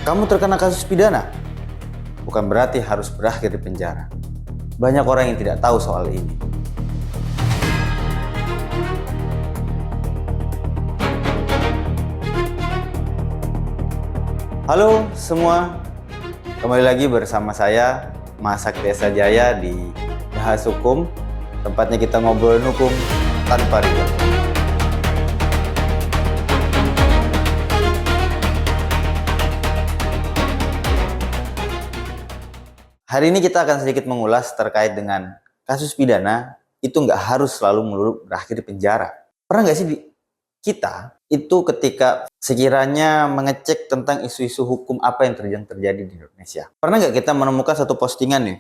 Kamu terkena kasus pidana, bukan berarti harus berakhir di penjara. Banyak orang yang tidak tahu soal ini. Halo semua, kembali lagi bersama saya, Mas Sakti Esa Jaya di Bahas Hukum. Tempatnya kita ngobrolin hukum tanpa ribet. Hari ini kita akan sedikit mengulas terkait dengan kasus pidana itu nggak harus selalu melulu berakhir di penjara. Pernah nggak sih kita itu ketika sekiranya mengecek tentang isu-isu hukum apa yang terjadi di Indonesia? Pernah nggak kita menemukan satu postingan nih?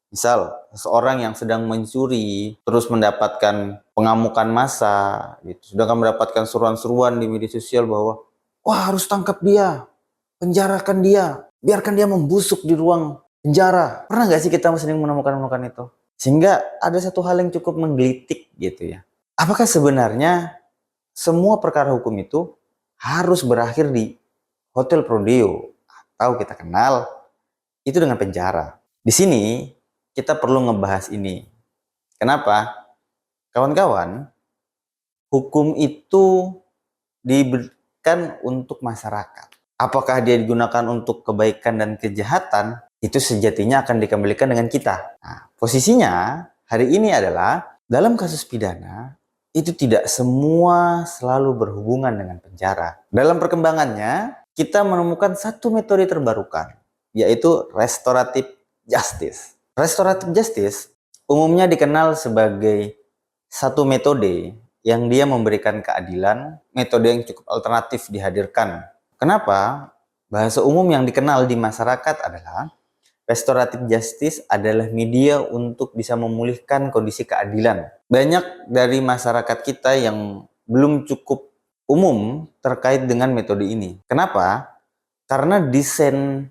Misal, seseorang yang sedang mencuri, terus mendapatkan pengamukan massa, gitu. Sedangkan mendapatkan seruan-seruan di media sosial bahwa, wah harus tangkap dia, penjarakan dia, biarkan dia membusuk di ruang penjara. Pernah nggak sih kita sering menemukan itu? Sehingga ada satu hal yang cukup menggelitik gitu ya. Apakah sebenarnya semua perkara hukum itu harus berakhir di hotel Prodeo atau kita kenal itu dengan penjara? Di sini kita perlu ngebahas ini. Kenapa? Kawan-kawan, hukum itu diberikan untuk masyarakat. Apakah dia digunakan untuk kebaikan dan kejahatan? Itu sejatinya akan dikembalikan dengan kita. Nah, posisinya hari ini adalah dalam kasus pidana itu tidak semua selalu berhubungan dengan penjara. Dalam perkembangannya, kita menemukan satu metode terbarukan, yaitu restoratif justice. Restoratif justice umumnya dikenal sebagai satu metode yang dia memberikan keadilan, metode yang cukup alternatif dihadirkan. Kenapa? Bahasa umum yang dikenal di masyarakat adalah restoratif justice adalah media untuk bisa memulihkan kondisi keadilan. Banyak dari masyarakat kita yang belum cukup umum terkait dengan metode ini. Kenapa? Karena desain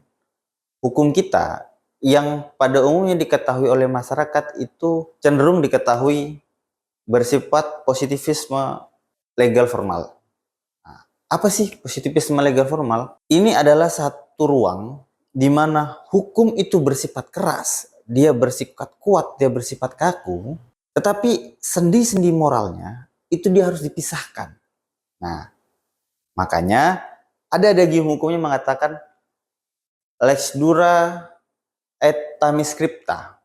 hukum kita yang pada umumnya diketahui oleh masyarakat itu cenderung diketahui bersifat positivisme legal formal. Nah, apa sih positivisme legal formal? Ini adalah satu ruang di mana hukum itu bersifat keras, dia bersifat kuat, dia bersifat kaku, tetapi sendi-sendi moralnya itu dia harus dipisahkan. Nah, makanya ada daging hukumnya mengatakan lex dura et tamis scripta.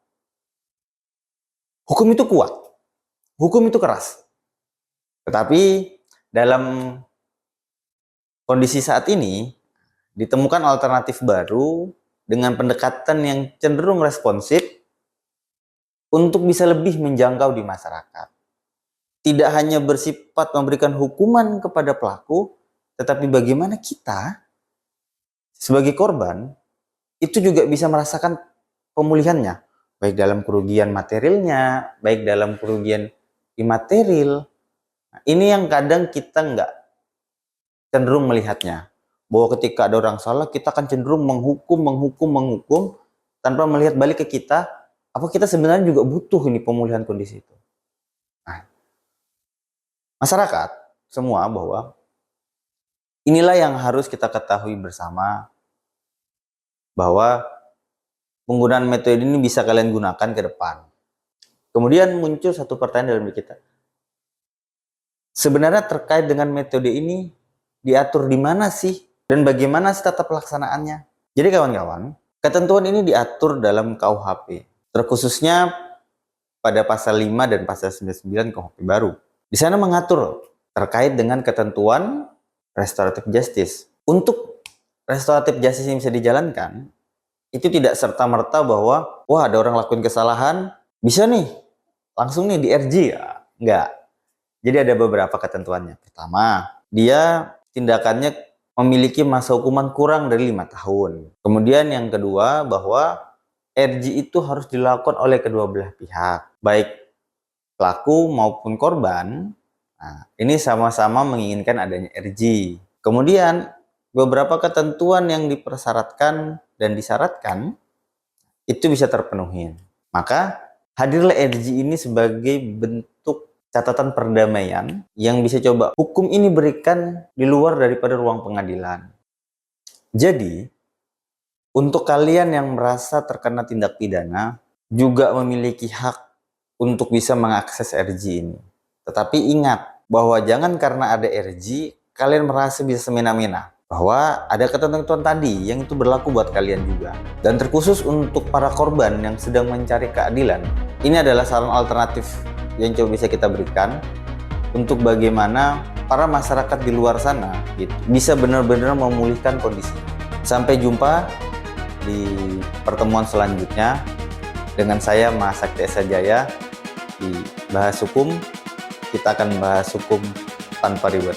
Hukum itu kuat, hukum itu keras. Tetapi dalam kondisi saat ini ditemukan alternatif baru dengan pendekatan yang cenderung responsif untuk bisa lebih menjangkau di masyarakat. Tidak hanya bersifat memberikan hukuman kepada pelaku, tetapi bagaimana kita sebagai korban itu juga bisa merasakan pemulihannya, baik dalam kerugian materialnya, baik dalam kerugian imaterial. Nah, ini yang kadang kita nggak cenderung melihatnya, bahwa ketika ada orang salah kita akan cenderung menghukum tanpa melihat balik ke kita, apa kita sebenarnya juga butuh ini pemulihan kondisi itu. Nah, masyarakat semua bahwa inilah yang harus kita ketahui bersama, bahwa penggunaan metode ini bisa kalian gunakan ke depan. Kemudian muncul satu pertanyaan dalam diri kita. Sebenarnya terkait dengan metode ini diatur di mana sih dan bagaimana sih tata pelaksanaannya? Jadi kawan-kawan, ketentuan ini diatur dalam KUHP, terkhususnya pada pasal 5 dan pasal 99 KUHP baru. Di sana mengatur terkait dengan ketentuan restoratif justice. Untuk restoratif justice ini bisa dijalankan, itu tidak serta-merta bahwa wah ada orang lakuin kesalahan, bisa nih langsung nih di RJ ya. Enggak. Jadi ada beberapa ketentuannya. Pertama, dia tindakannya memiliki masa hukuman kurang dari 5 tahun. Kemudian yang kedua, bahwa RJ itu harus dilakukan oleh kedua belah pihak, baik pelaku maupun korban. Nah, ini sama-sama menginginkan adanya RJ. Kemudian beberapa ketentuan yang dipersyaratkan dan disyaratkan itu bisa terpenuhi. Maka hadirlah RJ ini sebagai bentuk catatan perdamaian yang bisa coba hukum ini berikan di luar daripada ruang pengadilan. Jadi Untuk kalian yang merasa terkena tindak pidana, juga memiliki hak untuk bisa mengakses RG ini. Tetapi ingat, bahwa jangan karena ada RG, kalian merasa bisa semena-mena. Bahwa ada ketentuan tadi yang itu berlaku buat kalian juga. Dan terkhusus untuk para korban yang sedang mencari keadilan, ini adalah saran alternatif yang coba bisa kita berikan untuk bagaimana para masyarakat di luar sana gitu, bisa benar-benar memulihkan kondisi. Sampai jumpa di pertemuan selanjutnya dengan saya Mas Sakti Esa Jaya di Bahas Hukum. Kita akan bahas hukum tanpa ribet.